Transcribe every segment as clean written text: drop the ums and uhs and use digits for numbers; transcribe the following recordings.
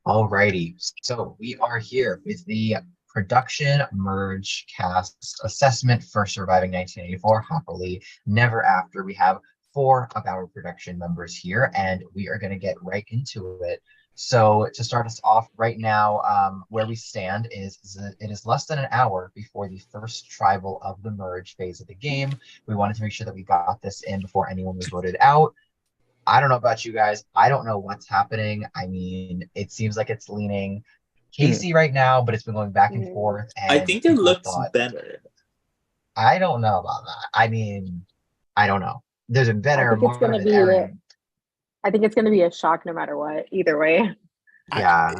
Alrighty, so we are here with the production merge cast assessment for Surviving 1984 Happily Never After. We have four of our production members here, and we are going to get right into it. So to start us off right now, where we stand is it is less than an hour before the first tribal of the merge phase of the game. We wanted to make sure that we got this in before anyone was voted out. I don't know about you guys. I don't know what's happening. I mean, it seems like it's leaning Mhm. Casey right now, but it's been going back and Mhm. forth, I and think it people looks thought, better. I don't know about that. I mean, I don't know. There's been I better think it's more gonna than be Erin. I think it's gonna be a shock no matter what, either way. I, Yeah,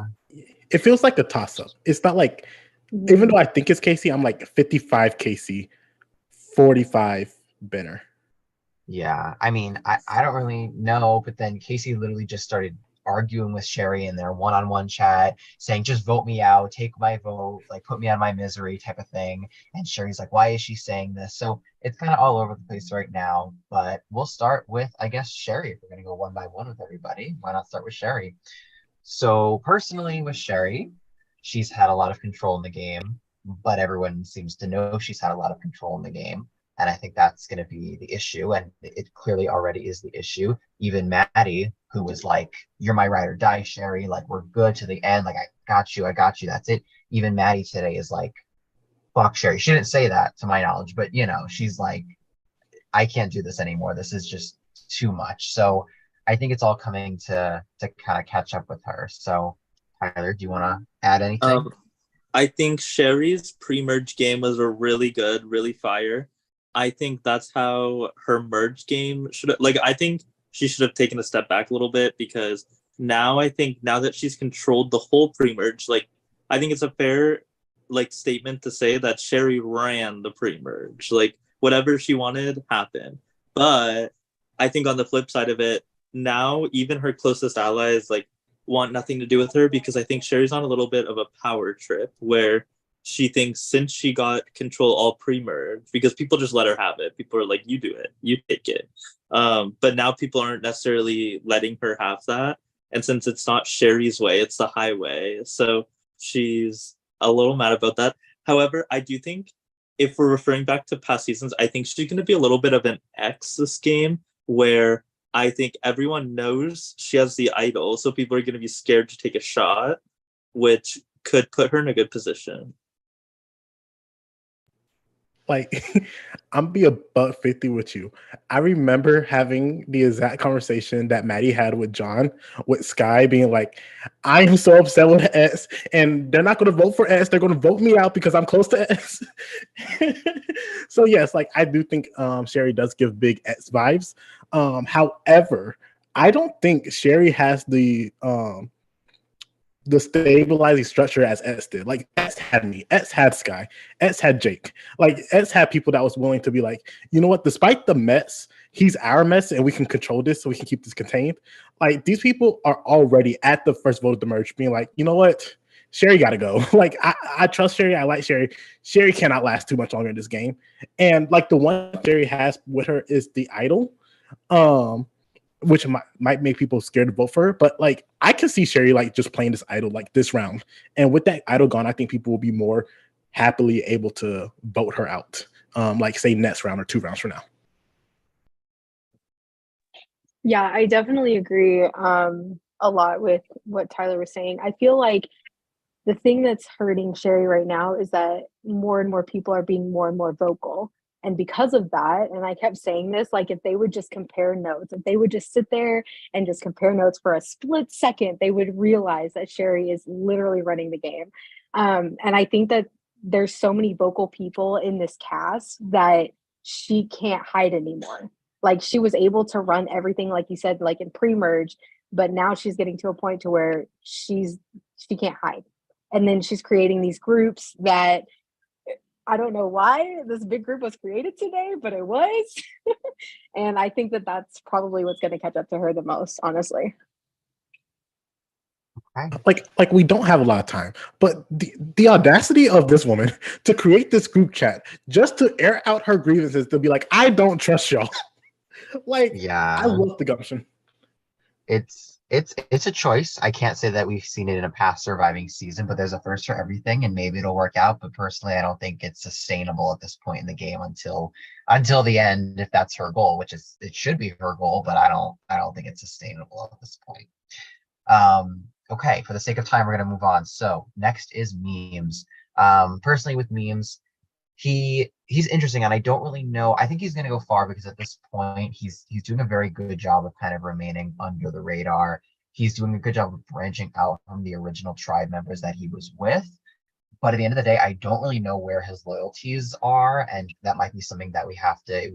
it feels like a toss up. It's not like, even Mhm. though I think it's Casey, I'm like 55 Casey, 45 Benner. yeah. I mean, I don't really know, but then Casey literally just started arguing with Sherry in their one-on-one chat, saying, just vote me out, take my vote, like put me out of my misery type of thing. And Sherry's like, why is she saying this? So it's kind of all over the place right now. But we'll start with, I guess, Sherry. If we're gonna go one by one with everybody, why not start with Sherry? So personally with Sherry, she's had a lot of control in the game, but everyone seems to know she's had a lot of control in the game. And I think that's going to be the issue. And it clearly already is the issue. Even Maddie, who was like, you're my ride or die, Sherry. Like, we're good to the end. Like, I got you. I got you. That's it. Even Maddie today is like, fuck Sherry. She didn't say that to my knowledge, but she's like, I can't do this anymore. This is just too much. So I think it's all coming to kind of catch up with her. So Tyler, do you want to add anything? Um, I think Sherry's pre-merge game was a really good, really fire. I think that's how her merge game should have, like, I think she should have taken a step back a little bit because now that she's controlled the whole pre-merge, like, I think it's a fair, like, statement to say that Sherry ran the pre-merge. Like, whatever she wanted happened. But I think on the flip side of it, now even her closest allies, like, want nothing to do with her because I think Sherry's on a little bit of a power trip where she thinks since she got control all pre-merge, because people just let her have it. People are like, you do it, you take it. But now people aren't necessarily letting her have that. And since it's not Sherry's way, it's the highway. So she's a little mad about that. However, I do think if we're referring back to past seasons, I think she's going to be a little bit of an X this game where I think everyone knows she has the idol, so people are going to be scared to take a shot, which could put her in a good position. Mhm. Like, I'm be a buck 50 with you. I remember having the exact conversation that Maddie had with John, with Sky being like, I am so upset with S, and they're not going to vote for S. They're going to vote me out because I'm close to S. So, yes, like, I do think Sherry does give big S vibes. However, I don't think Sherry has the stabilizing structure as S did. Like, S had me, S had Sky, S had Jake. Like, S had people that was willing to be like, you know what, despite the mess, he's our mess and we can control this so we can keep this contained. Like, these people are already at the first vote of the merge being like, you know what, Sherry got to go. Like, I trust Sherry. I like Sherry. Sherry cannot last too much longer in this game. And like, the one Sherry has with her is the idol. Um, which might make people scared to vote for her. But like, I can see Sherry like just playing this idol like this round, and with that idol gone, I think people will be more happily able to vote her out. Like, say next round or 2 rounds from now. Yeah, I definitely agree a lot with what Tyler was saying. I feel like the thing that's hurting Sherry right now is that more and more people are being more and more vocal. And because of that, and I kept saying this, like if they would just compare notes, if they would just sit there and just compare notes for a split second, they would realize that Sherry is literally running the game. And I think that there's so many vocal people in this cast that she can't hide anymore. Like she was able to run everything, like you said, like in pre-merge, but now she's getting to a point to where she can't hide, and then she's creating these groups that I don't know why this big group was created today, but it was. And I think that that's probably what's going to catch up to her the most, honestly. Okay. Like we don't have a lot of time, but the audacity of this woman to create this group chat just to air out her grievances, to be like, I don't trust y'all. Like, I Yeah. love the gumption. It's it's a choice. I can't say that we've seen it in a past surviving season, but there's a first for everything, and maybe it'll work out. But personally, I don't think it's sustainable at this point in the game until the end, if that's her goal, which is it should be her goal, but I don't think it's sustainable at this point. Okay, for the sake of time, we're gonna move on. So next is memes. Personally, with memes, he's interesting, and I don't really know. I think he's going to go far because at this point he's doing a very good job of kind of remaining under the radar. He's doing a good job of branching out from the original tribe members that he was with. But at the end of the day, I don't really know where his loyalties are, and that might be something that we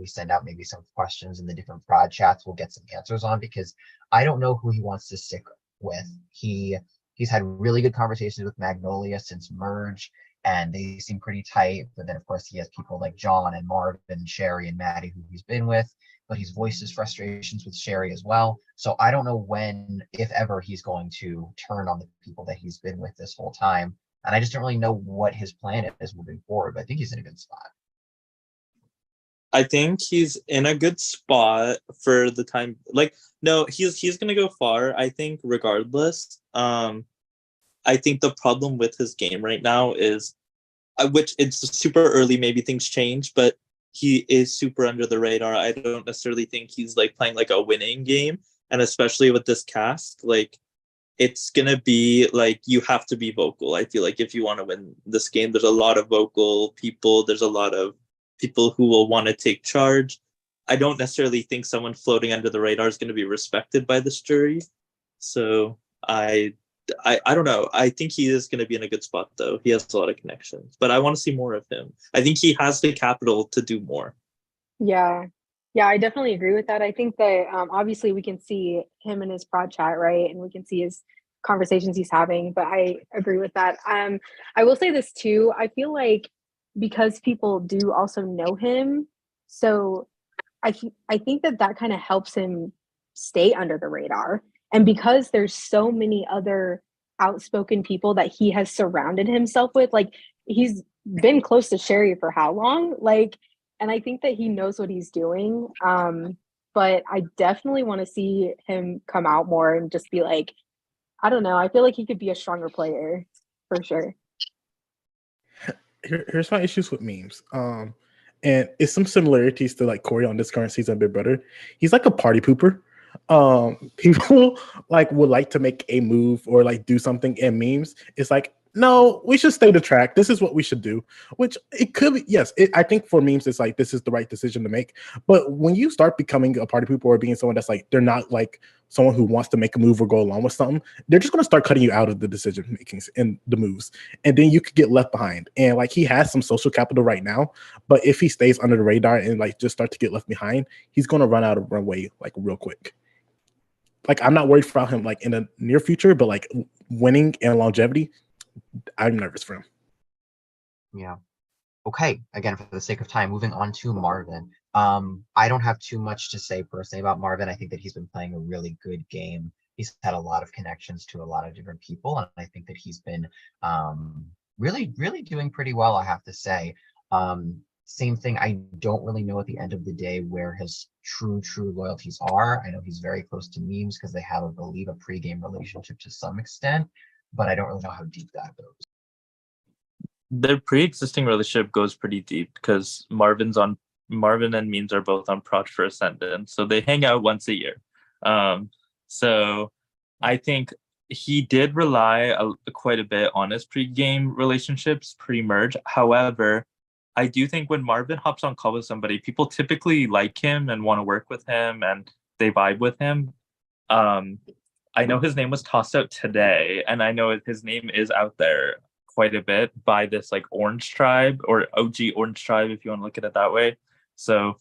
send out maybe some questions in the different prod chats. We'll get some answers on because I don't know who he wants to stick with. He's had really good conversations with Magnolia since merge, and they seem pretty tight. But then, of course, he has people like John and Marvin, Sherry, and Maddie who he's been with. But he's voiced his frustrations with Sherry as well. So I don't know when, if ever, he's going to turn on the people that he's been with this whole time. And I just don't really know what his plan is moving forward. But I think he's in a good spot. I think he's in a good spot for the time. Like, no, he's gonna go far. I think regardless. I think the problem with his game right now is, which it's super early. Maybe things change, but he is super under the radar. I don't necessarily think he's like playing like a winning game, and especially with this cast, like it's gonna be like you have to be vocal. I feel like if you want to win this game, there's a lot of vocal people. There's a lot of people who will want to take charge. I don't necessarily think someone floating under the radar is going to be respected by this jury. So I don't know. I think he is going to be in a good spot, though. He has a lot of connections, but I want to see more of him. I think he has the capital to do more. Yeah. Yeah, I definitely agree with that. I think that obviously we can see him in his prod chat, right? And we can see his conversations he's having, but I agree with that. I will say this too. I feel like because people do also know him, so I think that kind of helps him stay under the radar. And because there's so many other outspoken people that he has surrounded himself with, like he's been close to Sherry for how long? Like, and I think that he knows what he's doing. But I definitely want to see him come out more and just be like, I don't know. I feel like he could be a stronger player for sure. Here's my issues with memes. And it's some similarities to like Corey on this current season of Big Brother. He's like a party pooper. People like would like to make a move or like do something in memes. It's like, no, we should stay to track. This is what we should do. Which it could be, yes. I think for memes, it's like this is the right decision to make. But when you start becoming a party pooper or being someone that's like they're not like someone who wants to make a move or go along with something, they're just gonna start cutting you out of the decision makings and the moves, and then you could get left behind. And like he has some social capital right now, but if he stays under the radar and like just start to get left behind, he's gonna run out of runway like real quick. Like I'm not worried about him like in the near future, but like winning and longevity, I'm nervous for him. Yeah. Okay. Again, for the sake of time, moving on to Marvin. I don't have too much to say personally about Marvin. I think that he's been playing a really good game. He's had a lot of connections to a lot of different people, and I think that he's been really, really doing pretty well, I have to say. Same thing, I don't really know at the end of the day where his true loyalties are. I know he's very close to memes because they have, I believe, a pre-game relationship to some extent, but I don't really know how deep that goes. Their pre-existing relationship goes pretty deep because Marvin and Memes are both on Prod for Ascendant, so they hang out once a year. So I think he did rely quite a bit on his pre-game relationships pre-merge. However, I do think when Marvin hops on call with somebody, people typically like him and want to work with him and they vibe with him. I know his name was tossed out today, and I know his name is out there quite a bit by this like Orange Tribe or OG Orange Tribe, if you want to look at it that way. So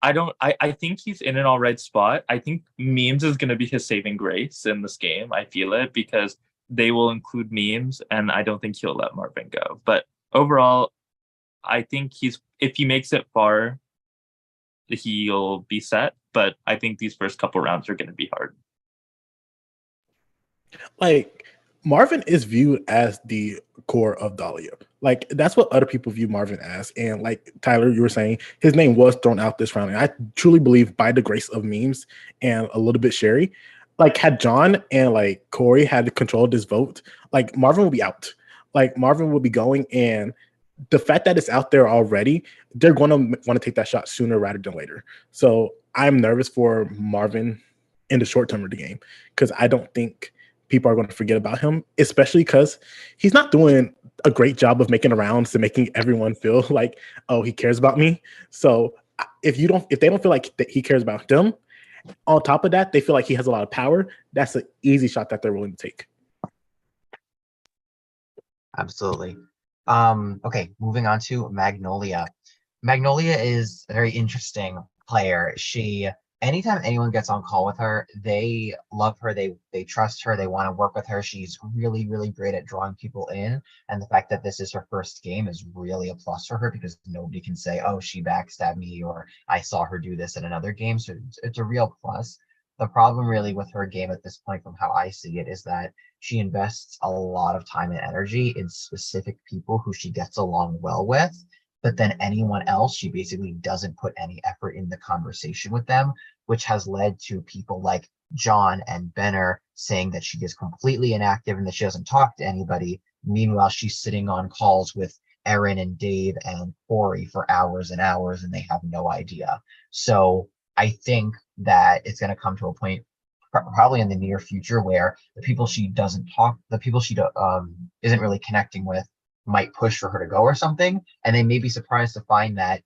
I think he's in an all right spot. I think memes is going to be his saving grace in this game. I feel it because they will include memes, and I don't think he'll let Marvin go. But overall, I think if he makes it far, he'll be set. But I think these first couple rounds are going to be hard. Like Marvin is viewed as the core of Dahlia. Like that's what other people view Marvin as. And like Tyler, you were saying, his name was thrown out this round. And I truly believe by the grace of memes and a little bit Sherry, Like had John and like Corey had control of this vote, like Marvin will be out. Like Marvin will be going, and the fact that it's out there already, they're going to want to take that shot sooner rather than later. So I'm nervous for Marvin in the short term of the game because I don't think people are going to forget about him, especially because he's not doing a great job of making rounds and making everyone feel like, oh, he cares about me. So if they don't feel like he cares about them, on top of that, they feel like he has a lot of power. That's an easy shot that they're willing to take. Absolutely. Okay, moving on to Magnolia. Magnolia is a very interesting player. Anytime anyone gets on call with her, they love her, they trust her, they want to work with her. She's really, really great at drawing people in. And the fact that this is her first game is really a plus for her because nobody can say, oh, she backstabbed me or I saw her do this in another game. So it's a real plus. The problem really with her game at this point, from how I see it, is that she invests a lot of time and energy in specific people who she gets along well with. But then anyone else, she basically doesn't put any effort in the conversation with them, which has led to people like John and Benner saying that she is completely inactive and that she doesn't talk to anybody. Meanwhile, she's sitting on calls with Erin and Dave and Corey for hours and hours, and they have no idea. So I think that it's going to come to a point probably in the near future where the people she isn't really connecting with might push for her to go or something, and they may be surprised to find that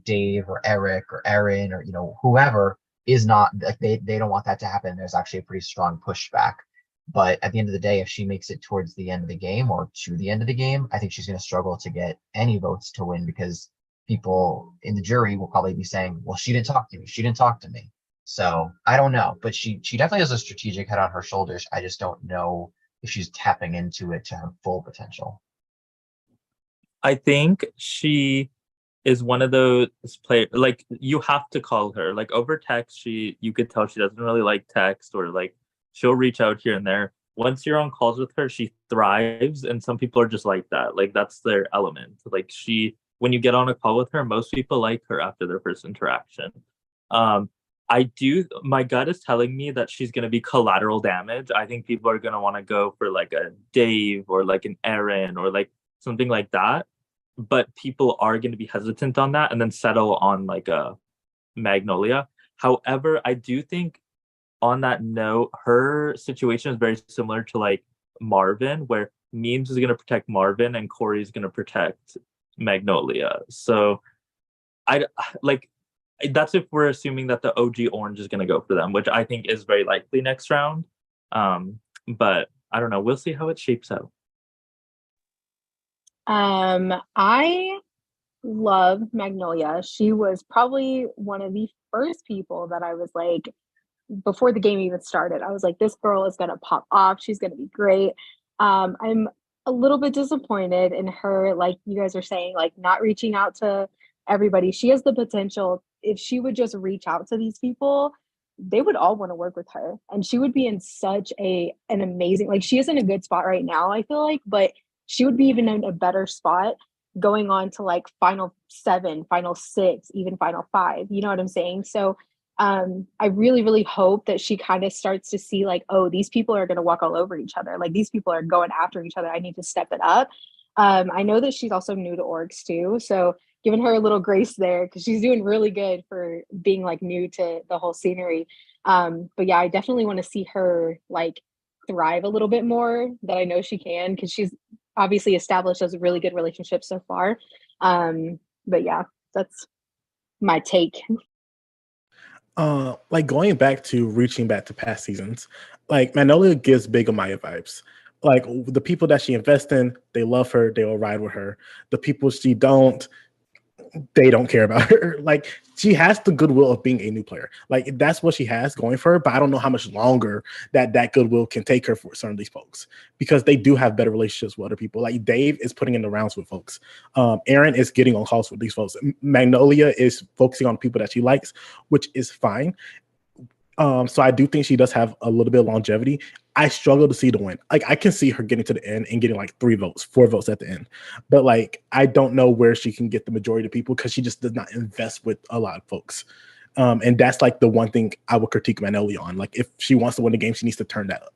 Dave or Eric or Erin or whoever is not, like, they don't want that to happen. There's actually a pretty strong pushback. But at the end of the day, if she makes it towards the end of the game or to the end of the game, I think she's going to struggle to get any votes to win because people in the jury will probably be saying, well, she didn't talk to me, she didn't talk to me. So I don't know, but she definitely has a strategic head on her shoulders. I just don't know if she's tapping into it to her full potential. I think she is one of those players, like, you have to call her. Like, over text, you could tell she doesn't really like text, or like she'll reach out here and there. Once you're on calls with her, she thrives, and some people are just like that. Like, that's their element. Like, when you get on a call with her, most people like her after their first interaction. My gut is telling me that she's going to be collateral damage. I think people are going to want to go for like a Dave or like an Erin or like something like that. But people are going to be hesitant on that and then settle on like a Magnolia. However, I do think on that note, her situation is very similar to like Marvin, where Memes is going to protect Marvin and Corey is going to protect Magnolia. So that's if we're assuming that the OG Orange is going to go for them, which I think is very likely next round. But I don't know. We'll see how it shapes out. I love Magnolia. She was probably one of the first people that I was like, before the game even started, I was like, this girl is going to pop off. She's going to be great. I'm a little bit disappointed in her, like you guys are saying, like not reaching out to everybody. She has the potential. If she would just reach out to these people, they would all want to work with her. And she would be in such an amazing, like, she is in a good spot right now, I feel like, but she would be even in a better spot going on to like final 7, final 6, even final 5. You know what I'm saying? So I really, really hope that she kind of starts to see like, oh, these people are going to walk all over each other. Like, these people are going after each other. I need to step it up. I know that she's also new to orgs too. So giving her a little grace there because she's doing really good for being like new to the whole scenery. But yeah, I definitely want to see her like thrive a little bit more, that I know she can, because she's obviously established those really good relationships so far. But yeah, that's my take. Like going back to reaching back to past seasons, like Magnolia gives Big Amaya vibes. Like the people that she invests in, they love her, they will ride with her. The people she don't, they don't care about her. Like, she has the goodwill of being a new player. Like, that's what she has going for her. But I don't know how much longer that goodwill can take her for some of these folks, because they do have better relationships with other people. Like, Dave is putting in the rounds with folks. Erin is getting on calls with these folks. Magnolia is focusing on people that she likes, which is fine. So I do think she does have a little bit of longevity. I struggle to see the win. Like, I can see her getting to the end and getting like 3 votes, 4 votes at the end. But like, I don't know where she can get the majority of people because she just does not invest with a lot of folks. And that's like the one thing I would critique Manoli on. Like if she wants to win the game, she needs to turn that up.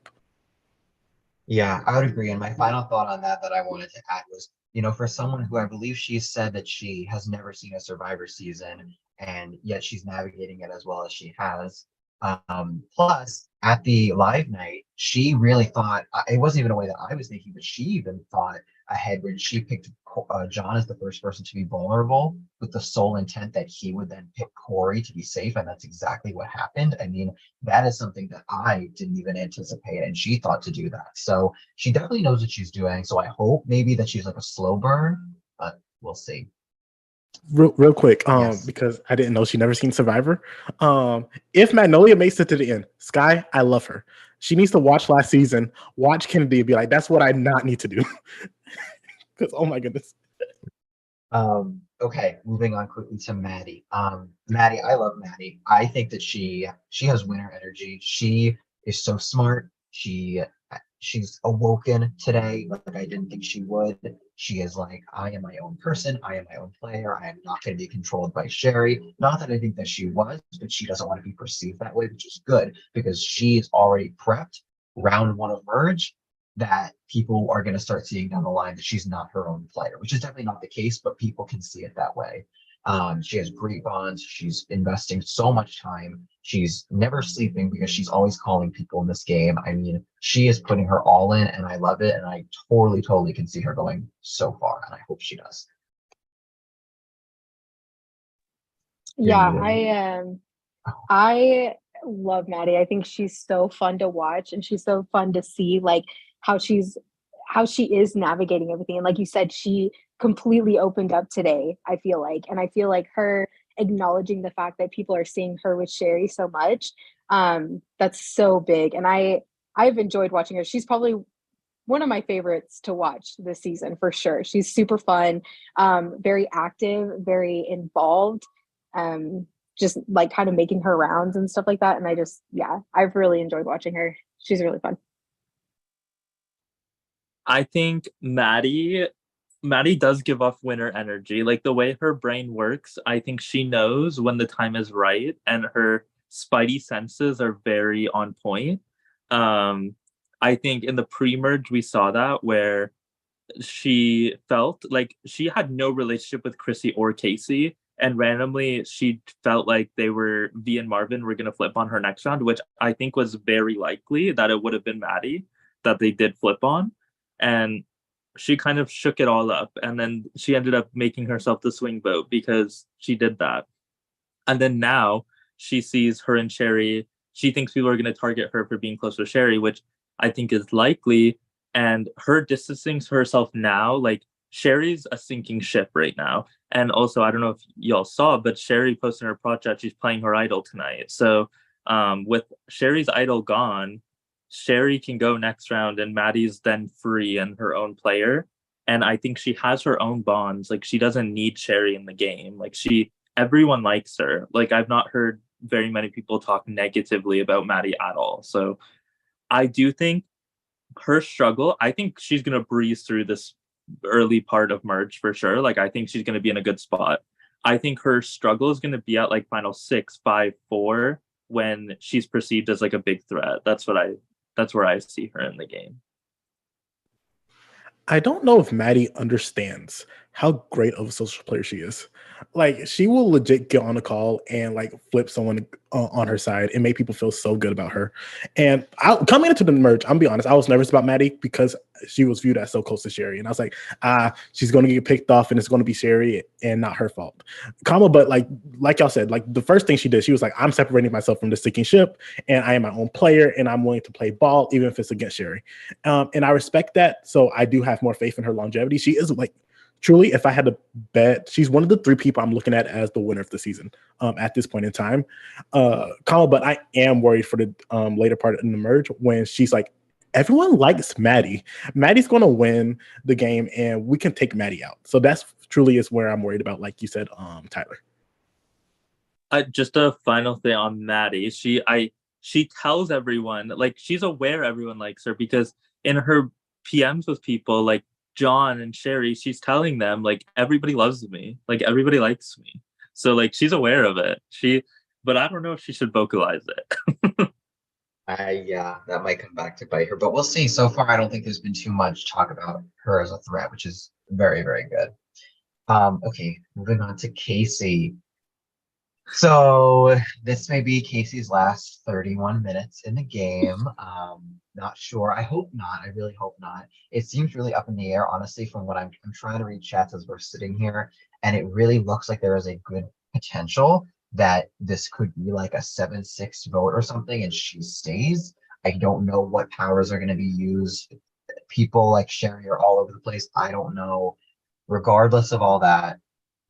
Yeah, I would agree. And my final thought on that I wanted to add was, for someone who I believe she said that she has never seen a Survivor season, and yet she's navigating it as well as she has. Plus, at the live night, she really thought it wasn't even a way that I was thinking, but she even thought ahead when she picked John as the first person to be vulnerable with the sole intent that he would then pick Corey to be safe. And that's exactly what happened. I mean, that is something that I didn't even anticipate. And she thought to do that. So she definitely knows what she's doing. So I hope maybe that she's like a slow burn, but we'll see. Real quick, Yes. because I didn't know she never seen Survivor. If Magnolia makes it to the end, Sky, I love her. She needs to watch last season, watch Kennedy, and be like, that's what I not need to do. Because oh my goodness. Okay, moving on quickly to Maddie. Maddie, I love Maddie. I think that she has winner energy. She is so smart. She's awoken today like I didn't think she would. She is like, I am my own person. I am my own player. I am not going to be controlled by Sherry. Not that I think that she was, but she doesn't want to be perceived that way, which is good because she's already prepped round one of Merge that people are going to start seeing down the line that she's not her own player, which is definitely not the case, but people can see it that way. She has great bonds. She's investing so much time. She's never sleeping because she's always calling people in this game. I mean, she is putting her all in, and I love it. And I totally can see her going so far, and I hope she does. Yeah, I love Maddie. I think she's so fun to watch, and she's so fun to see like how she is navigating everything. And like you said, she completely opened up today, I feel like. And I feel like her acknowledging the fact that people are seeing her with Sherry so much, that's so big. And I've enjoyed watching her. She's probably one of my favorites to watch this season for sure. She's super fun, very active, very involved, just like kind of making her rounds and stuff like that. And I've really enjoyed watching her. She's really fun. I think Maddie does give off winner energy. Like the way her brain works, I think she knows when the time is right, and her spidey senses are very on point. I think in the pre-merge we saw that where she felt like she had no relationship with Chrissy or Casey, and randomly she felt like V and Marvin were going to flip on her next round, which I think was very likely that it would have been Maddie that they did flip on. And she kind of shook it all up, and then she ended up making herself the swing vote because she did that. And then now she sees her and Sherry. She thinks people are going to target her for being close to Sherry, which I think is likely. And her distancing herself now, like Sherry's a sinking ship right now. And also, I don't know if y'all saw, but Sherry posted in her prop chat she's playing her idol tonight. So with Sherry's idol gone, Sherry can go next round, and Maddie's then free and her own player. And I think she has her own bonds. Like she doesn't need Sherry in the game. Like everyone likes her. Like I've not heard very many people talk negatively about Maddie at all. So I do think her struggle, I think she's going to breeze through this early part of Merge for sure. Like I think she's going to be in a good spot. I think her struggle is going to be at like final 6, 5, 4 when she's perceived as like a big threat. That's where I see her in the game. I don't know if Maddie understands how great of a social player she is. Like she will legit get on a call and like flip someone on her side and make people feel so good about her. And coming into the merge, I'm gonna be honest, I was nervous about Maddie because she was viewed as so close to Sherry, and I was like, she's going to get picked off, and it's going to be Sherry and not her fault. But like y'all said, like the first thing she did, she was like, I'm separating myself from the sinking ship, and I am my own player, and I'm willing to play ball even if it's against Sherry. And I respect that, so I do have more faith in her longevity. She is like, truly, if I had to bet, she's one of the 3 people I'm looking at as the winner of the season at this point in time. But I am worried for the later part in the merge when she's like, everyone likes Maddie. Maddie's going to win the game, and we can take Maddie out. So that's truly is where I'm worried about, like you said, Tyler. Just a final thing on Maddie. She tells everyone, like she's aware everyone likes her because in her PMs with people like John and Sherry, she's telling them like everybody loves me, like everybody likes me. So like she's aware of it. but I don't know if she should vocalize it. Yeah, that might come back to bite her, but we'll see. So far, I don't think there's been too much talk about her as a threat, which is very, very good. Okay, moving on to Casey. So this may be Casey's last 31 minutes in the game. Not sure. I hope not. I really hope not. It seems really up in the air, honestly, from what I'm trying to read chats as we're sitting here, and it really looks like there is a good potential that this could be like a 7-6 vote or something, and she stays. I don't know what powers are going to be used. People like Sherry are all over the place. I don't know. Regardless of all that,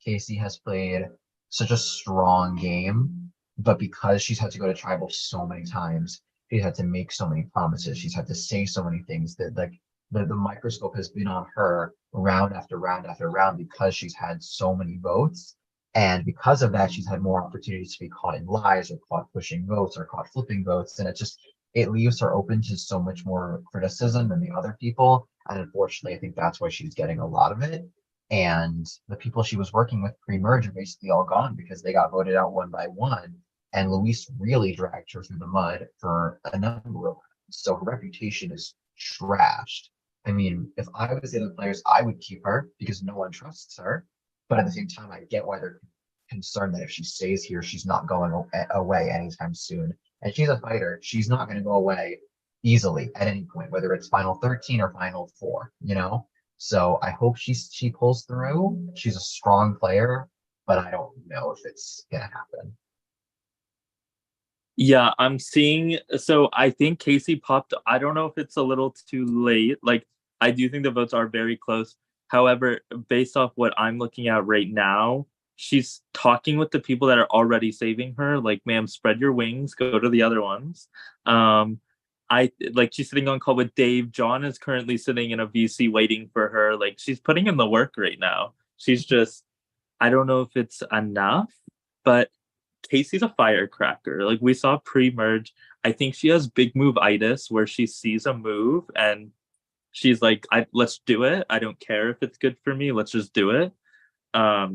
Casey has played such a strong game, but because she's had to go to tribal so many times, she's had to make so many promises. She's had to say so many things that like the microscope has been on her round after round after round because she's had so many votes. And because of that, she's had more opportunities to be caught in lies or caught pushing votes or caught flipping votes. And it leaves her open to so much more criticism than the other people. And unfortunately, I think that's why she's getting a lot of it. And the people she was working with pre-merge are basically all gone because they got voted out one by one. And Luis really dragged her through the mud for a number of rounds. So her reputation is trashed. I mean, if I was the other players, I would keep her because no one trusts her. But at the same time, I get why they're concerned that if she stays here, she's not going away anytime soon. And she's a fighter. She's not going to go away easily at any point, whether it's final 13 or final 4, you know? So I hope she pulls through. She's a strong player, but I don't know if it's gonna happen. Yeah, I'm seeing. So I think Casey popped. I don't know if it's a little too late. Like, I do think the votes are very close. However, based off what I'm looking at right now, she's talking with the people that are already saving her. Like, ma'am, spread your wings, go to the other ones. She's sitting on call with Dave. John is currently sitting in a VC waiting for her. Like, she's putting in the work right now. She's just, I don't know if it's enough, but Casey's a firecracker. Like, we saw pre-merge. I think she has big move-itis where she sees a move and she's like, let's do it. I don't care if it's good for me. Let's just do it.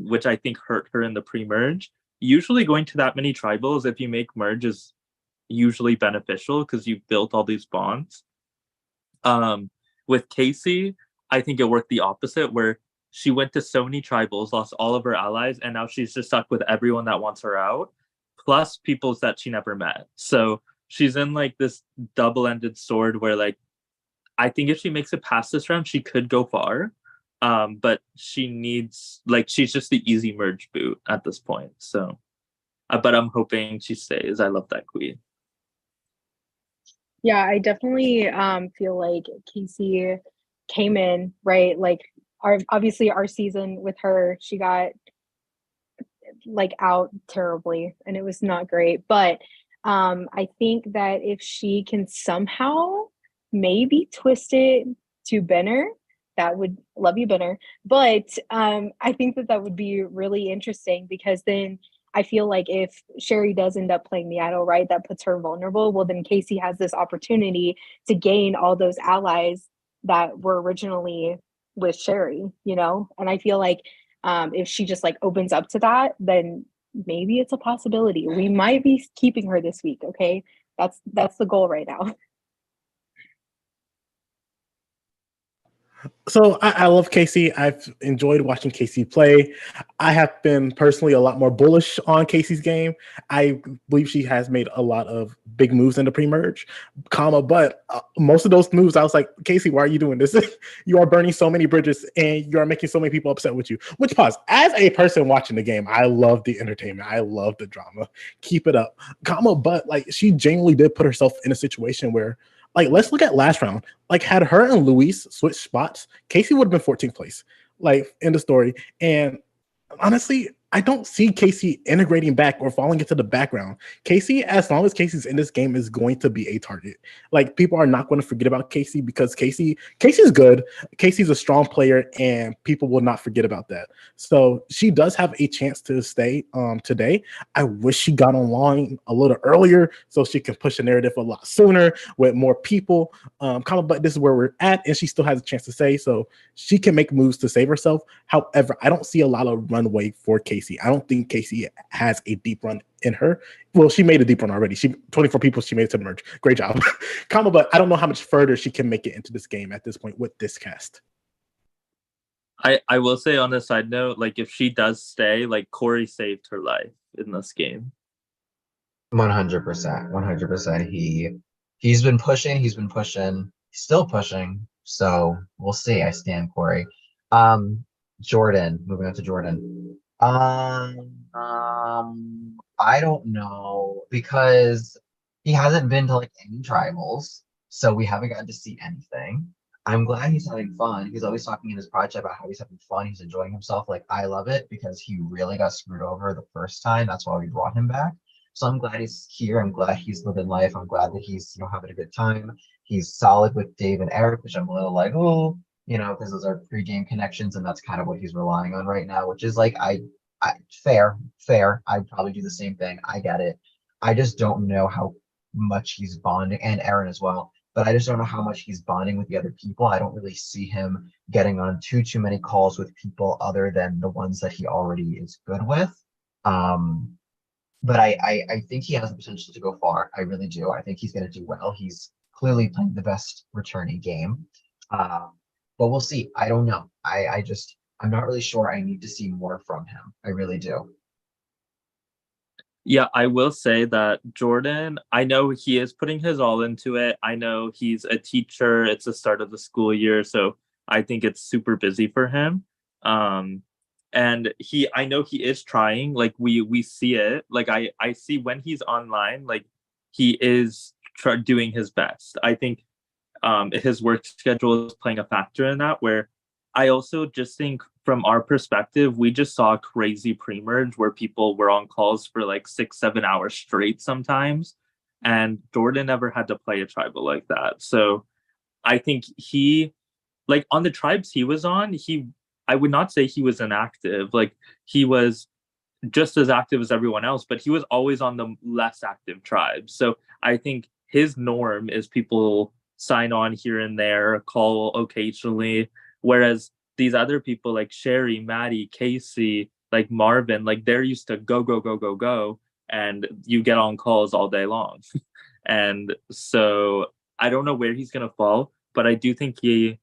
Which I think hurt her in the pre-merge. Usually going to that many tribals, if you make merge, is usually beneficial because you've built all these bonds. With Casey, I think it worked the opposite, where she went to so many tribals, lost all of her allies, and now she's just stuck with everyone that wants her out, plus peoples that she never met. So she's in like this double-ended sword where, like, I think if she makes it past this round, she could go far. But she needs, like, she's just the easy merge boot at this point. So, but I'm hoping she stays. I love that queen. Yeah, I definitely feel like Casey came in, right? Like, obviously our season with her, she got like out terribly and it was not great. But I think that if she can somehow maybe twist it to Benner, that would love you, Benner. But I think that would be really interesting because then I feel like if Sherry does end up playing the idol, right, that puts her vulnerable. Well, then Casey has this opportunity to gain all those allies that were originally with Sherry, you know? And I feel like if she just like opens up to that, then maybe it's a possibility. We might be keeping her this week, okay? That's the goal right now. So I love Casey. I've enjoyed watching Casey play. I have been personally a lot more bullish on Casey's game. I believe she has made a lot of big moves in the pre-merge, but most of those moves, I was like, Casey, why are you doing this? You are burning so many bridges and you are making so many people upset with you. Which, pause, as a person watching the game, I love the entertainment. I love the drama. Keep it up. But like, she genuinely did put herself in a situation where, like, let's look at last round. Like, had her and Luis switched spots, Casey would have been 14th place, like, in the story. And honestly, I don't see Casey integrating back or falling into the background. Casey, as long as Casey's in this game, is going to be a target. Like, people are not going to forget about Casey because Casey's good. Casey's a strong player, and people will not forget about that. So she does have a chance to stay today. I wish she got online a little earlier so she can push the narrative a lot sooner with more people. But this is where we're at, and she still has a chance to stay, so she can make moves to save herself. However, I don't see a lot of runway for Casey Casey. I don't think Casey has a deep run in her. Well, she made a deep run already. 24 people she made it to the merge. Great job. Kama, but I don't know how much further she can make it into this game at this point with this cast. I will say on a side note, like if she does stay, like Corey saved her life in this game. 100%. 100%. He's been pushing. He's still pushing. So we'll see. I stand Corey. Jordan, moving on to Jordan. I don't know because he hasn't been to like any tribals, so we haven't gotten to see anything. I'm glad he's having fun. He's always talking in his project about how he's having fun. He's enjoying himself. Like, I love it because he really got screwed over the first time. That's why we brought him back. So I'm glad he's here. I'm glad he's living life. I'm glad that he's, having a good time. He's solid with Dave and Eric, which I'm a little like, oh, because those are pre-game connections, and that's kind of what he's relying on right now, which is like, I fair. I'd probably do the same thing. I get it. I just don't know how much he's bonding, and Aaron as well. But I just don't know how much he's bonding with the other people. I don't really see him getting on too many calls with people other than the ones that he already is good with. But I think he has the potential to go far. I really do. I think he's going to do well. He's clearly playing the best returning game. But we'll see. I don't know. I'm not really sure. I need to see more from him. I really do. Yeah, I will say that Jordan, I know he is putting his all into it. I know he's a teacher. It's the start of the school year, so I think it's super busy for him. And I know he is trying. Like we see it. Like I see when he's online, like he is doing his best. I think his work schedule is playing a factor in that, where I also just think from our perspective, we just saw a crazy pre-merge where people were on calls for like 6-7 hours straight sometimes. And Jordan never had to play a tribal like that. So I think he, like on the tribes he was on, I would not say he was inactive. Like he was just as active as everyone else, but he was always on the less active tribes. So I think his norm is people sign on here and there, call occasionally. Whereas these other people like Sherry, Maddie, Casey, like Marvin, like they're used to go, and you get on calls all day long. And so I don't know where he's going to fall, but I do think he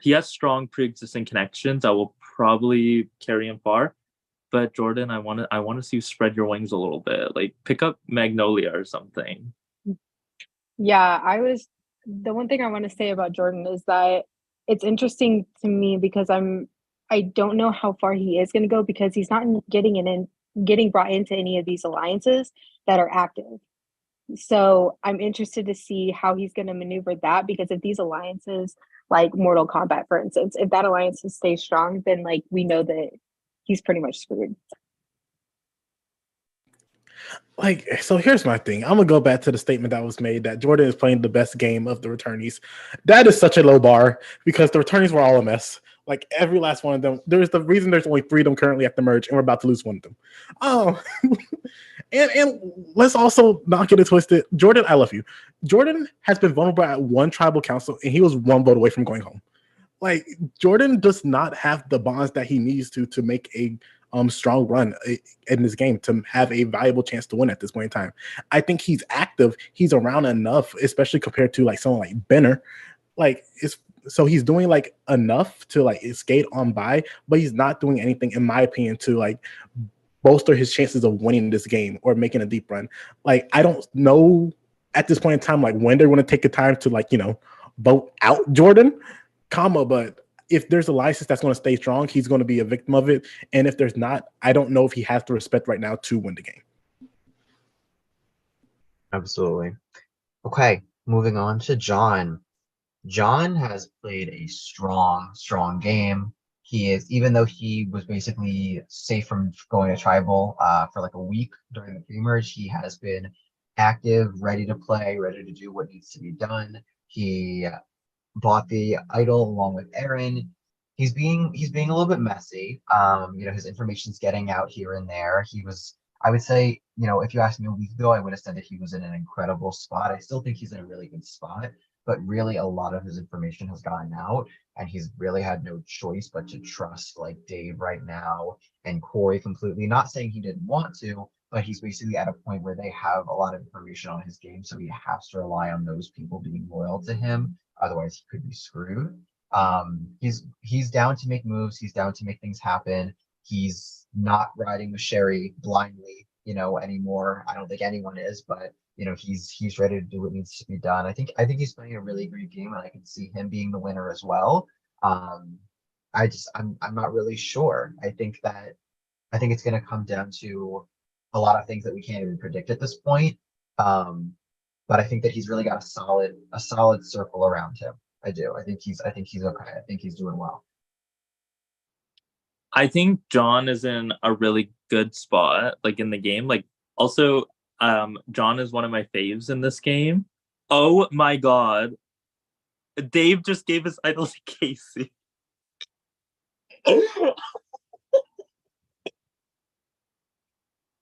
has strong pre-existing connections that will probably carry him far. But Jordan, I want to see you spread your wings a little bit, like pick up Magnolia or something. Yeah, the one thing I want to say about Jordan is that it's interesting to me because I don't know how far he is going to go because he's not getting brought into any of these alliances that are active. So I'm interested to see how he's going to maneuver that, because if these alliances, like Mortal Kombat, for instance, if that alliance stays strong, then like we know that he's pretty much screwed. Like, so here's my thing. I'm gonna go back to the statement that was made that Jordan is playing the best game of the returnees. That is such a low bar because the returnees were all a mess. Like every last one of them. There's the reason there's only 3 of them currently at the merge, and we're about to lose one of them. Oh, and let's also not get it twisted. Jordan, I love you. Jordan has been vulnerable at one tribal council, and he was 1 vote away from going home. Like Jordan does not have the bonds that he needs to make a strong run in this game to have a valuable chance to win at this point in time. I think he's active. He's around enough, especially compared to like someone like Benner. Like so he's doing like enough to like skate on by, but he's not doing anything, in my opinion, to like bolster his chances of winning this game or making a deep run. Like I don't know at this point in time like when they're going to take the time to like vote out Jordan, but if there's a license that's going to stay strong, he's going to be a victim of it. And if there's not, I don't know if he has the respect right now to win the game. Absolutely. Okay, moving on to John. John has played a strong game. He is, even though he was basically safe from going to tribal for like a week during the pre-merge, he has been active, ready to play, ready to do what needs to be done. He bought the idol along with Aaron. He's being a little bit messy. His information's getting out here and there. I would say, if you asked me a week ago, I would have said that he was in an incredible spot. I still think he's in a really good spot, but really a lot of his information has gotten out, and he's really had no choice but to trust like Dave right now and Corey completely. Not saying he didn't want to, but he's basically at a point where they have a lot of information on his game, so he has to rely on those people being loyal to him. Otherwise, he could be screwed. He's down to make moves. He's down to make things happen. He's not riding with Sherry blindly, anymore. I don't think anyone is, but he's ready to do what needs to be done. I think he's playing a really great game, and I can see him being the winner as well. I'm not really sure. I think it's going to come down to a lot of things that we can't even predict at this point. But I think that he's really got a solid circle around him. I do. I think he's okay. I think he's doing well. I think John is in a really good spot, like in the game. Like also, John is one of my faves in this game. Oh my god. Dave just gave his idol to Casey.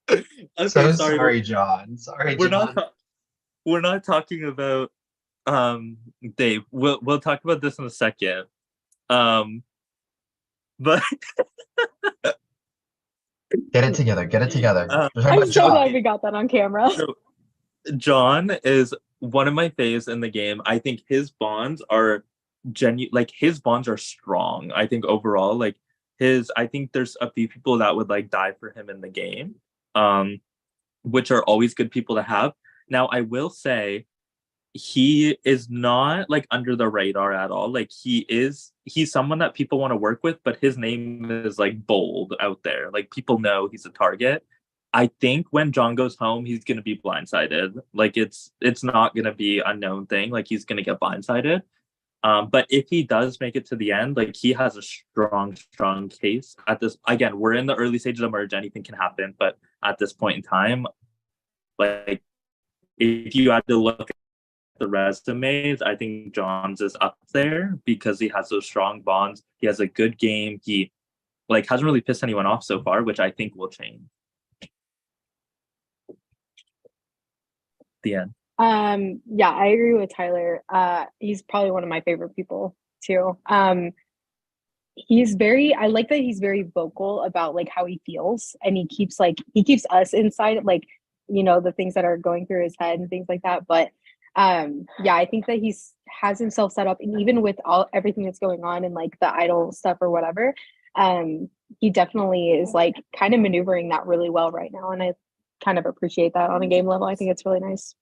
Okay, so sorry, John. Sorry, John. We're not talking about Dave. We'll talk about this in a second. But get it together. I'm so glad we got that on camera. So, John is one of my faves in the game. I think his bonds are his bonds are strong. I think overall, I think there's a few people that would die for him in the game, which are always good people to have. Now, I will say he is not under the radar at all. He's someone that people want to work with, but his name is bold out there. People know he's a target. I think when John goes home, he's going to be blindsided. It's not going to be a known thing. He's going to get blindsided. But if he does make it to the end, he has a strong case at this. Again, we're in the early stages of merge. Anything can happen. But at this point in time, if you had to look at the resumes, I think John's is up there because he has those strong bonds. He has a good game. He hasn't really pissed anyone off so far, which I think will change. The end. Yeah, I agree with Tyler. He's probably one of my favorite people too. I like that he's very vocal about how he feels, and he keeps us inside the things that are going through his head and things like that. But yeah, I think that has himself set up, and even with everything that's going on and the idol stuff or whatever, he definitely is kind of maneuvering that really well right now, and I kind of appreciate that on a game level. I think it's really nice.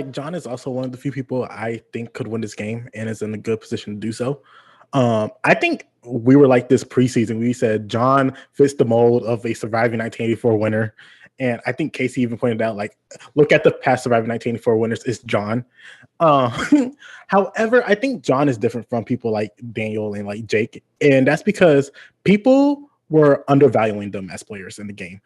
John is also one of the few people I think could win this game and is in a good position to do so. I think we were like this preseason. We said John fits the mold of a surviving 1984 winner. And I think Casey even pointed out, look at the past surviving 1984 winners, it's John. However, I think John is different from people like Daniel and Jake. And that's because people were undervaluing them as players in the game.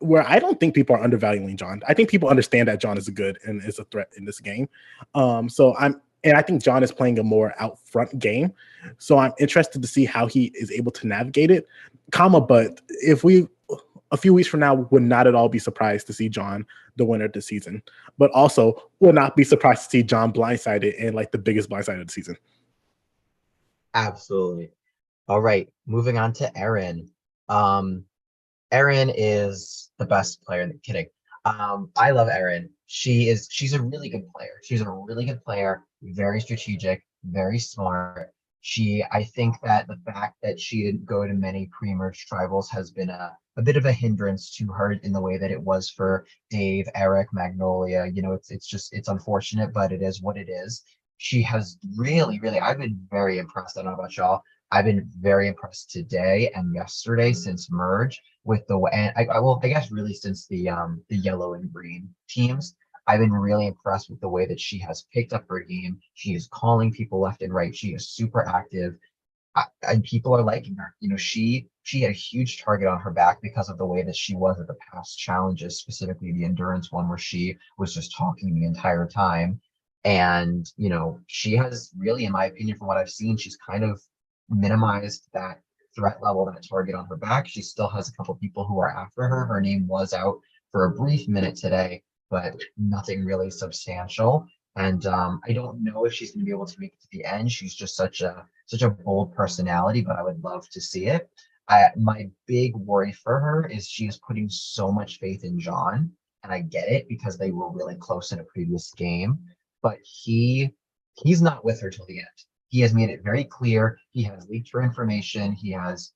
Where I don't think people are undervaluing John. I think people understand that John is good and is a threat in this game. And I think John is playing a more out front game. So I'm interested to see how he is able to navigate it. But if a few weeks from now, would not at all be surprised to see John the winner of the season, but also will not be surprised to see John blindsided and the biggest blindside of the season. Absolutely. All right, moving on to Erin. Erin is the best player. Kidding. I love Erin. She's a really good player. She's a really good player, very strategic, very smart. I think that the fact that she didn't go to many pre-merge tribals has been a bit of a hindrance to her in the way that it was for Dave, Eric, Magnolia. It's unfortunate, but it is what it is. She has really, I've been very impressed. I don't know about y'all. I've been very impressed today and yesterday since merge with the way, and I guess really since the yellow and green teams. I've been really impressed with the way that she has picked up her game. She is calling people left and right. She is super active, and people are liking her. She had a huge target on her back because of the way that she was at the past challenges, specifically the endurance one, where she was just talking the entire time. And she has really, in my opinion, from what I've seen, she's kind of minimized that threat level, that target on her back. She still has a couple people who are after her. Her name was out for a brief minute today, but nothing really substantial. And I don't know if she's going to be able to make it to the end. She's just such a bold personality, but I would love to see it. My big worry for her is she is putting so much faith in John, and I get it because they were really close in a previous game, but he's not with her till the end. He has made it very clear. He has leaked her information. He has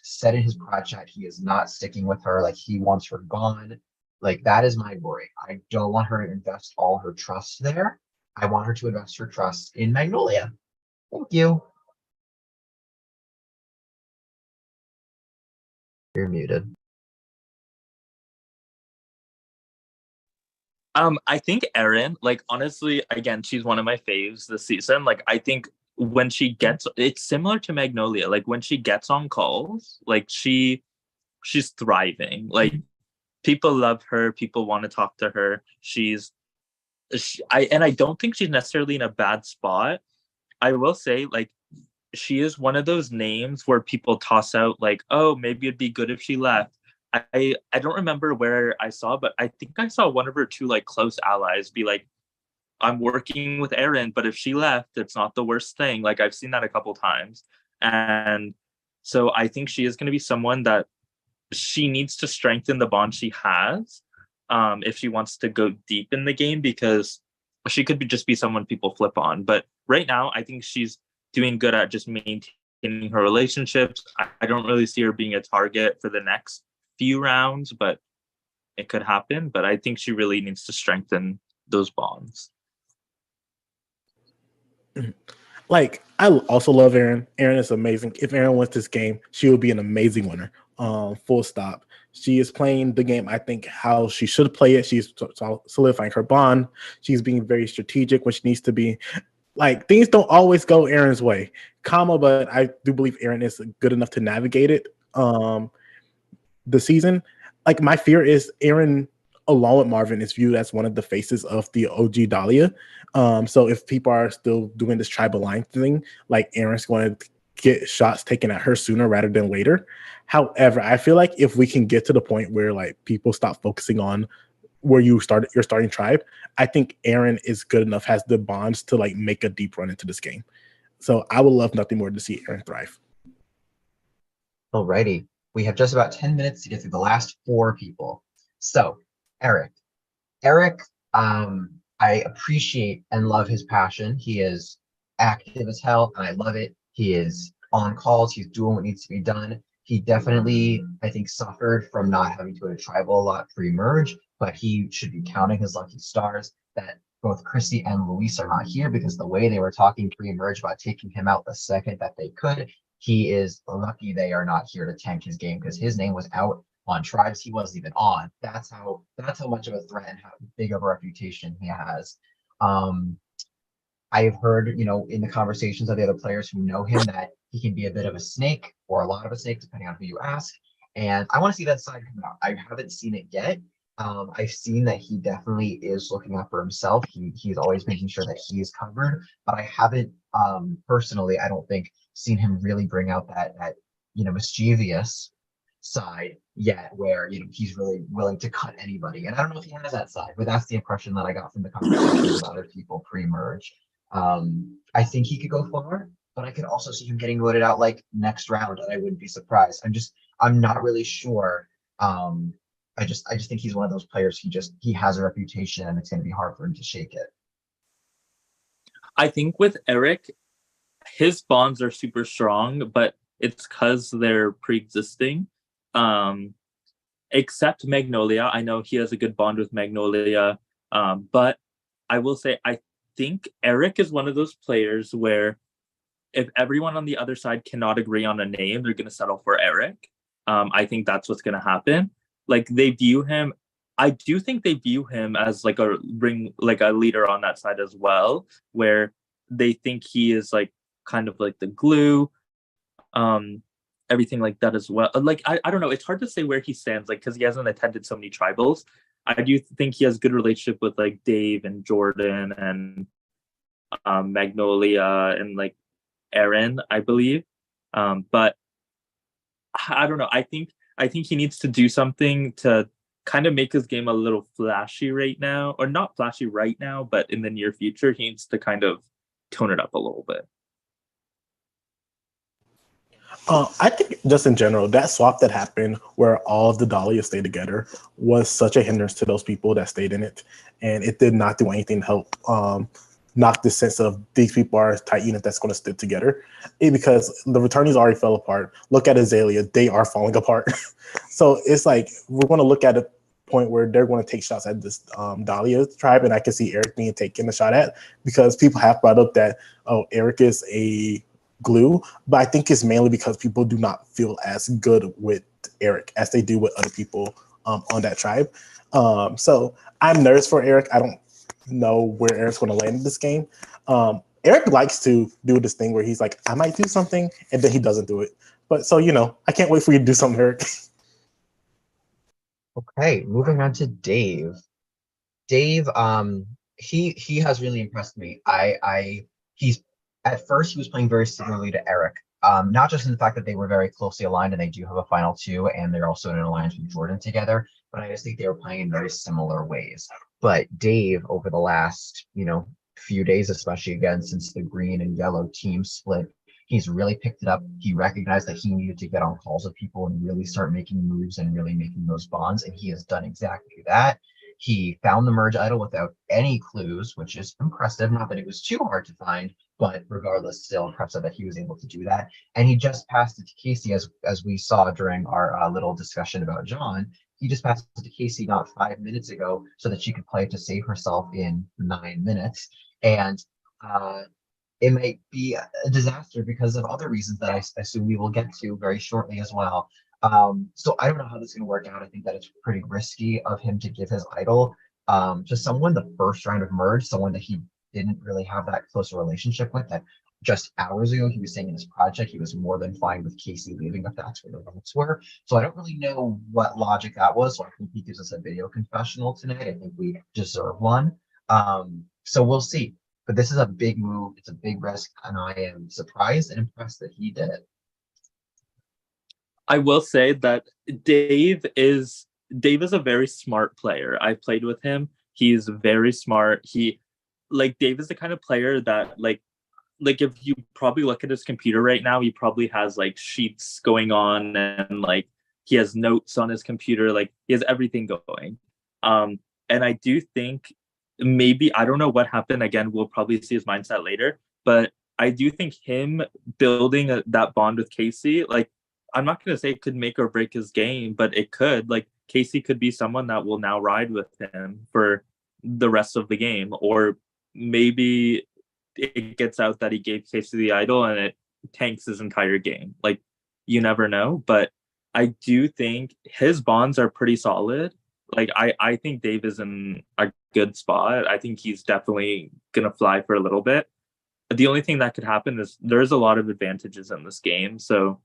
said in his prod chat he is not sticking with her. Like he wants her gone. Like that is my worry. I don't want her to invest all her trust there. I want her to invest her trust in Magnolia. Thank you. You're muted. I think Erin, like honestly, again, she's one of my faves this season. Like I think when she gets, it's similar to Magnolia. Like when she gets on calls, like she's thriving. Like people love her, people want to talk to her. I don't think she's necessarily in a bad spot. I will say, like, she is one of those names where people toss out like, oh, maybe it'd be good if she left. I don't remember where I saw, but I think I saw one of her two like close allies be like, I'm working with Erin, but if she left, it's not the worst thing. Like I've seen that a couple times. And so I think she is going to be someone that she needs to strengthen the bond she has if she wants to go deep in the game, because she could just be someone people flip on. But right now, I think she's doing good at just maintaining her relationships. I don't really see her being a target for the next few rounds, but it could happen. But I think she really needs to strengthen those bonds. Like, I also love Erin. Erin is amazing. If Erin wins this game, she will be an amazing winner. Full stop. She is playing the game, I think, how she should play it. She's solidifying her bond. She's being very strategic when she needs to be. Like, things don't always go Erin's way, but I do believe Erin is good enough to navigate it. The season, like, my fear is Erin, along with Marvin, is viewed as one of the faces of the OG Dahlia. So if people are still doing this tribal line thing, like Erin's going to get shots taken at her sooner rather than later. However, I feel like if we can get to the point where like people stop focusing on where your starting tribe, I think Erin is good enough, has the bonds to like make a deep run into this game. So I would love nothing more to see Erin thrive. Alrighty. We have just about 10 minutes to get through the last 4 people. So, Eric, I appreciate and love his passion. He is active as hell, and I love it. He is on calls. He's doing what needs to be done. He definitely, I think, suffered from not having to go to tribal a lot pre-merge, but he should be counting his lucky stars that both Christy and Luis are not here, because the way they were talking pre-merge about taking him out the second that they could, he is lucky they are not here to tank his game, because his name was out on tribes he wasn't even on. That's how much of a threat and how big of a reputation he has. I've heard, in the conversations of the other players who know him, that he can be a bit of a snake or a lot of a snake, depending on who you ask. And I want to see that side come out. I haven't seen it yet. I've seen that he definitely is looking out for himself. He's always making sure that he is covered, but I haven't personally, I don't think, seen him really bring out that mischievous side yet, where he's really willing to cut anybody. And I don't know if he has that side, but that's the impression that I got from the conversations with other people pre-merge. I think he could go far, but I could also see him getting voted out like next round, and I wouldn't be surprised. I'm not really sure. I just think he's one of those players. He has a reputation, and it's going to be hard for him to shake it. I think with Eric, his bonds are super strong, but it's because they're pre-existing. Except Magnolia. I know he has a good bond with Magnolia, but I will say I think Eric is one of those players where if everyone on the other side cannot agree on a name, they're going to settle for Eric. I think that's what's going to happen. Like they view him, I do think they view him as like a leader on that side as well, where they think he is like kind of like the glue, everything like that as well. Like I don't know, it's hard to say where he stands, like because he hasn't attended so many tribals. I do think he has good relationship with like Dave and Jordan and Magnolia and like Erin, I believe. But I don't know. I think he needs to do something to kind of make his game a little flashy right now, or not flashy right now, but in the near future, he needs to kind of tone it up a little bit. I think just in general, that swap that happened where all of the Dahlias stayed together was such a hindrance to those people that stayed in it. And it did not do anything to help knock the sense of these people are a tight unit that's going to stick together. Because the returnees already fell apart. Look at Azalea, they are falling apart. So it's like we're going to look at a point where they're going to take shots at this Dahlia tribe, and I can see Eric being taken a shot at because people have brought up that, oh, Eric is a glue, but I think it's mainly because people do not feel as good with Eric as they do with other people on that tribe. So I'm nervous for Eric. I don't know where Eric's going to land in this game. Eric likes to do this thing where he's like, I might do something, and then he doesn't do it. But so, I can't wait for you to do something, Eric. Okay, moving on to Dave. Dave, he has really impressed me. He's at first he was playing very similarly to Eric. Not just in the fact that they were very closely aligned and they do have a final two, and they're also in an alliance with Jordan together, but I just think they were playing in very similar ways. But Dave, over the last, few days, especially again since the green and yellow team split, he's really picked it up. He recognized that he needed to get on calls with people and really start making moves and really making those bonds, and he has done exactly that. He found the merge idol without any clues, which is impressive. Not that it was too hard to find, but regardless, still impressive that he was able to do that. And he just passed it to Casey, as we saw during our little discussion about John. He just passed it to Casey not 5 minutes ago so that she could play it to save herself in 9 minutes. And it might be a disaster because of other reasons that I assume we will get to very shortly as well. So I don't know how this is going to work out. I think that it's pretty risky of him to give his idol to someone the first round of merge, someone that he didn't really have that close a relationship with. That just hours ago he was saying in his project he was more than fine with Casey leaving if that's where the votes were. So I don't really know what logic that was. So I think he gives us a video confessional tonight. I think we deserve one. So we'll see. But this is a big move. It's a big risk, and I am surprised and impressed that he did it. I will say that Dave is a very smart player. I've played with him. He's very smart. Dave is the kind of player that like if you probably look at his computer right now, he probably has like sheets going on and like he has notes on his computer. Like he has everything going. And I do think maybe, I don't know what happened. Again, we'll probably see his mindset later, but I do think him building that bond with Casey, like, I'm not going to say it could make or break his game, but it could. Like, Casey could be someone that will now ride with him for the rest of the game. Or maybe it gets out that he gave Casey the idol and it tanks his entire game. Like, you never know. But I do think his bonds are pretty solid. Like, I think Dave is in a good spot. I think he's definitely going to fly for a little bit. The only thing that could happen is there's a lot of advantages in this game. So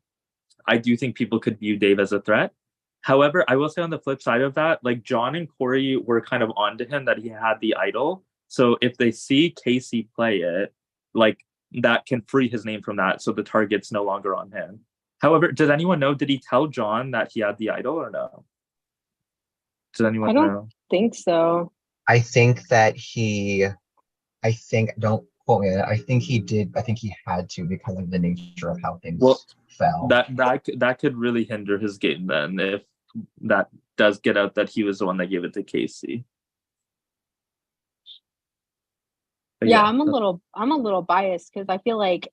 I do think people could view Dave as a threat. However, I will say on the flip side of that, like John and Corey were kind of onto him that he had the idol. So if they see Casey play it, like that can free his name from that. So the target's no longer on him. However, does anyone know, did he tell John that he had the idol or no? Does anyone know? I don't think so. I think don't quote me on that. I think he did. I think he had to because of the nature of how things fell. That could really hinder his game then if that does get out that he was the one that gave it to Casey. But yeah, I'm a little biased because I feel like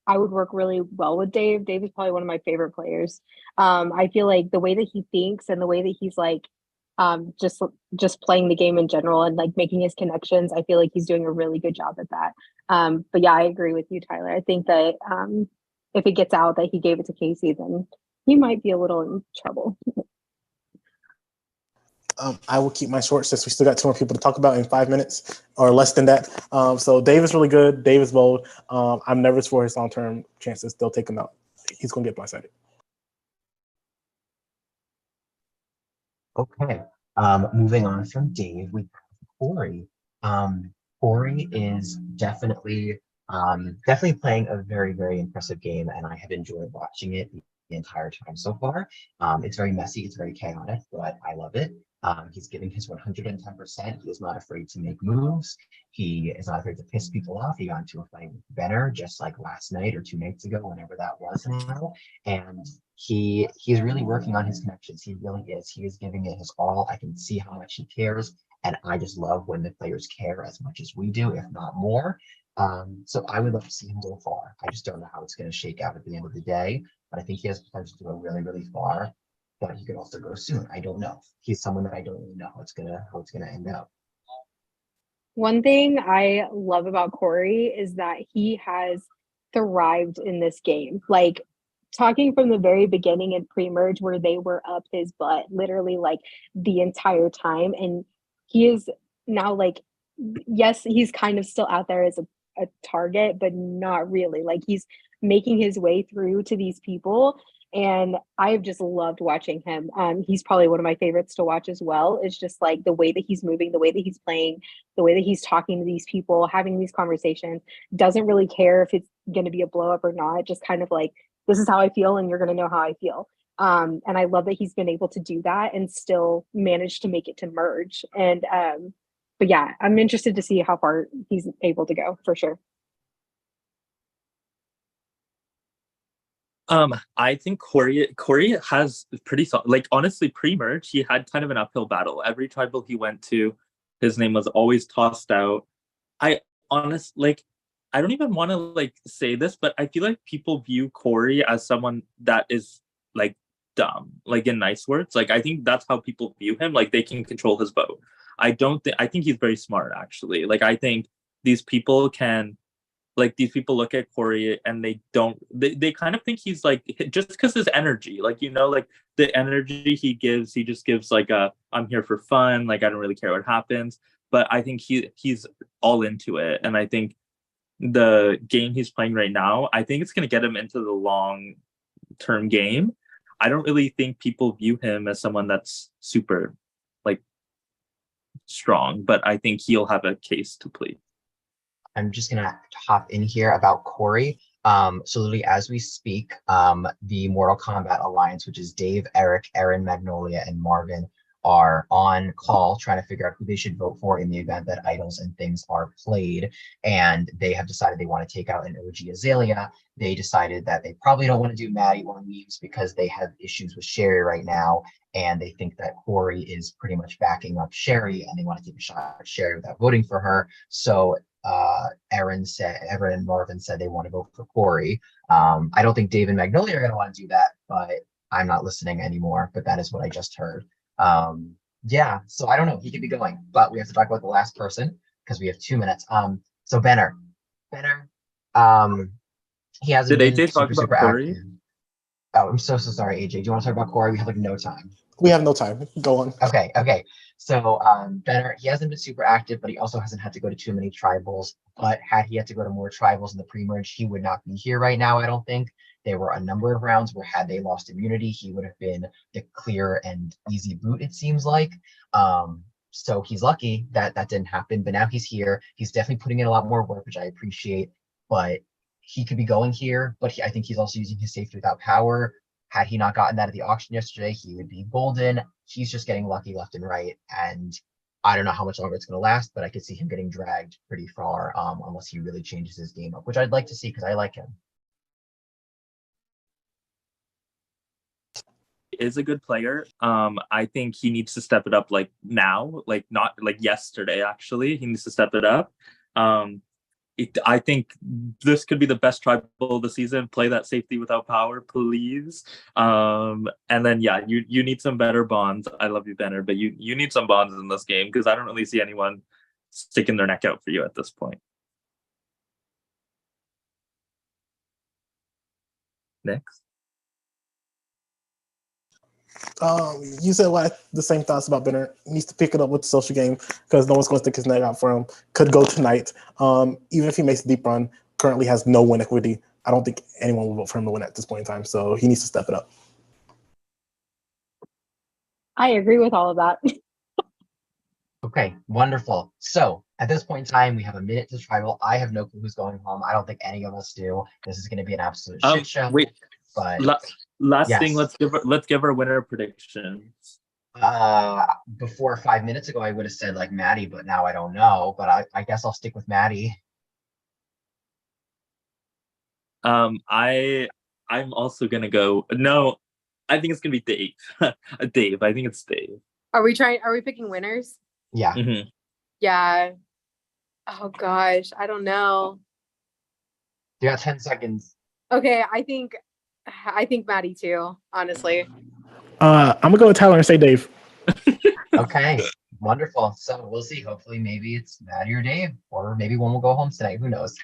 I would work really well with Dave. Dave is probably one of my favorite players. I feel like the way that he thinks and the way that he's like just playing the game in general and like making his connections, I feel like he's doing a really good job at that. But yeah, I agree with you, Tyler. I think that if it gets out that he gave it to Casey, then he might be a little in trouble. I will keep my short since we still got 2 more people to talk about in 5 minutes or less than that. So Dave is really good. Dave is bold. I'm nervous for his long-term chances. They'll take him out. He's going to get blindsided. Okay. Moving on from Dave, we have Corey. Corey is definitely playing a very, very impressive game, and I have enjoyed watching it the entire time so far. It's very messy, it's very chaotic, but I love it. He's giving his 110%. He is not afraid to make moves. He is not afraid to piss people off. He got into a fight with Benner just like last night or 2 nights ago, whenever that was now. And he's really working on his connections. He really is. He is giving it his all. I can see how much he cares. And I just love when the players care as much as we do, if not more. So I would love to see him go far. I just don't know how it's going to shake out at the end of the day, but I think he has potential to go really, really far. But he could also go soon. I don't know. He's someone that I don't really know how it's gonna end up. One thing I love about Corey is that he has thrived in this game. Like talking from the very beginning in pre-merge where they were up his butt literally like the entire time. And he is now like, yes, he's kind of still out there as a target, but not really. Like he's making his way through to these people. And I've just loved watching him. He's probably one of my favorites to watch as well. It's just like the way that he's moving, the way that he's playing, the way that he's talking to these people, having these conversations, doesn't really care if it's going to be a blow up or not. Just kind of like, this is how I feel and you're going to know how I feel. And I love that he's been able to do that and still manage to make it to merge. And, but yeah, I'm interested to see how far he's able to go for sure. I think Corey has pretty solid, like honestly pre-merge he had kind of an uphill battle. Every tribal he went to, his name was always tossed out. I don't even want to like say this, but I feel like people view Corey as someone that is like dumb, like in nice words. Like I think that's how people view him. Like they can control his boat. I think he's very smart actually. Like I think these people look at Corey and they kind of think he's like, just because his energy, like, you know, like the energy he just gives like I'm here for fun. Like, I don't really care what happens, but I think he's all into it. And I think the game he's playing right now, I think it's going to get him into the long term game. I don't really think people view him as someone that's super like strong, but I think he'll have a case to plead. I'm just gonna hop in here about Corey. So literally as we speak, the Mortal Kombat Alliance, which is Dave, Eric, Aaron, Magnolia, and Marvin, are on call trying to figure out who they should vote for in the event that idols and things are played. And they have decided they want to take out an OG Azalea. They decided that they probably don't want to do Maddie or Memes because they have issues with Sherry right now. And they think that Corey is pretty much backing up Sherry and they want to take a shot at Sherry without voting for her. So Aaron and Marvin said they want to vote for Corey. I don't think Dave and Magnolia are going to want to do that, but I'm not listening anymore. But that is what I just heard. Yeah, so I don't know. He could be going, but we have to talk about the last person because we have 2 minutes. So Benner, he hasn't been been super Corey? active. Oh, I'm so sorry, AJ. Do you want to talk about Corey? We have like no time. We have no time. Go on. Okay. So Benner, he hasn't been super active, but he also hasn't had to go to too many tribals. But had he had to go to more tribals in the pre-merge, he would not be here right now, I don't think. There were a number of rounds where had they lost immunity, he would have been the clear and easy boot, it seems like. So he's lucky that that didn't happen, but now he's here. He's definitely putting in a lot more work, which I appreciate, but he could be going here, but I think he's also using his safety without power. Had he not gotten that at the auction yesterday, he would be golden. He's just getting lucky left and right. And I don't know how much longer it's going to last, but I could see him getting dragged pretty far unless he really changes his game up, which I'd like to see because I like him. Is a good player. I think he needs to step it up like now, like not like yesterday, actually. He needs to step it up. I think this could be the best tribal of the season. Play that safety without power, please. And then yeah, you need some better bonds. I love you, Benner, but you need some bonds in this game because I don't really see anyone sticking their neck out for you at this point. Next. You said the same thoughts about Benner. He needs to pick it up with the social game because no one's going to stick his neck out for him. Could go tonight. Even if he makes a deep run, currently has no win equity. I don't think anyone will vote for him to win at this point in time. So he needs to step it up. I agree with all of that. Okay, wonderful. So at this point in time, we have a minute to tribal. I have no clue who's going home. I don't think any of us do. This is going to be an absolute shit show. Wait, but last yes. thing, let's give our winner predictions. Before 5 minutes ago, I would have said like Maddie, but now I don't know. But I guess I'll stick with Maddie. I'm also gonna go. No, I think it's gonna be Dave. Dave. I think it's Dave. Are we picking winners? Yeah. Mhm. Yeah. Oh gosh, I don't know. You got 10 seconds. Okay, I think Maddie too, honestly. I'm gonna go with Tyler and say Dave. Okay. Wonderful. So we'll see. Hopefully, maybe it's Maddie or Dave, or maybe one will go home tonight. Who knows?